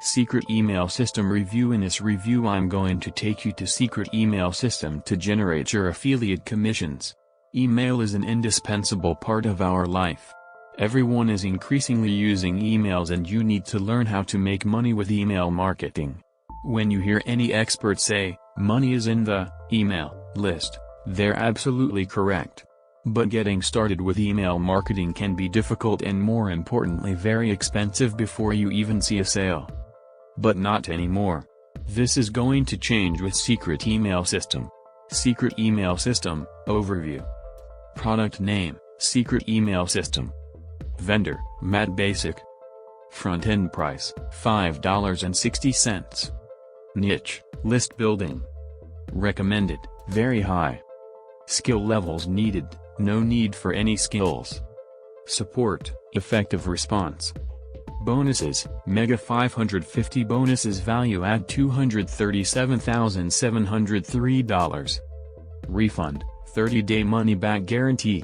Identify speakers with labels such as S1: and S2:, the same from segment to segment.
S1: Secret Email System Review. In this review I'm going to take you to Secret Email System to generate your affiliate commissions. Email is an indispensable part of our life. Everyone is increasingly using emails and you need to learn how to make money with email marketing. When you hear any expert say, money is in the email list, they're absolutely correct. But getting started with email marketing can be difficult and, more importantly, very expensive before you even see a sale. But not anymore. This is going to change with Secret Email System. Secret Email System Overview. Product name, Secret Email System. Vendor, MatBasic. Front-end price, $5.60. Niche, list building. Recommended, very high. Skill levels needed, no need for any skills. Support, effective response. Bonuses, Mega 550 bonuses, value add $237,703. Refund, 30-day money-back guarantee.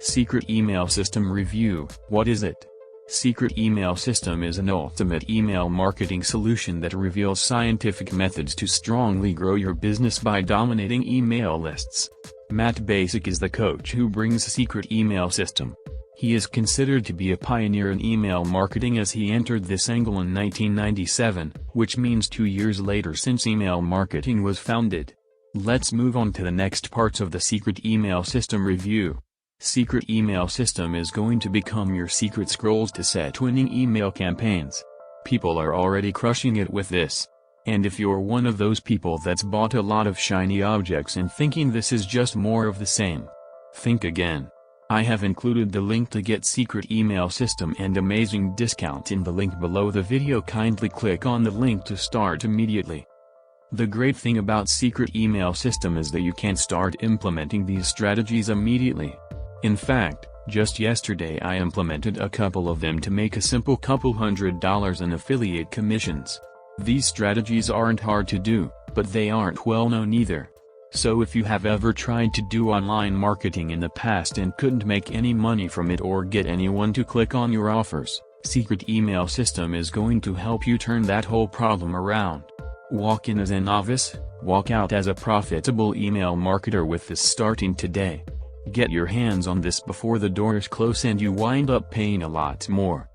S1: Secret Email System Review. What is it? Secret Email System is an ultimate email marketing solution that reveals scientific methods to strongly grow your business by dominating email lists. MatBasic is the coach who brings Secret Email System. He is considered to be a pioneer in email marketing as he entered this angle in 1997, which means 2 years later since email marketing was founded. Let's move on to the next parts of the Secret Email System Review. Secret Email System is going to become your secret scrolls to set winning email campaigns. People are already crushing it with this. And if you're one of those people that's bought a lot of shiny objects and thinking this is just more of the same, think again. I have included the link to get Secret Email System and amazing discount in the link below the video. Kindly click on the link to start immediately. The great thing about Secret Email System is that you can start implementing these strategies immediately. In fact, just yesterday I implemented a couple of them to make a simple couple $100 in affiliate commissions. These strategies aren't hard to do, but they aren't well known either. So if you have ever tried to do online marketing in the past and couldn't make any money from it or get anyone to click on your offers, Secret Email System is going to help you turn that whole problem around. Walk in as a novice, walk out as a profitable email marketer with this starting today. Get your hands on this before the doors close and you wind up paying a lot more.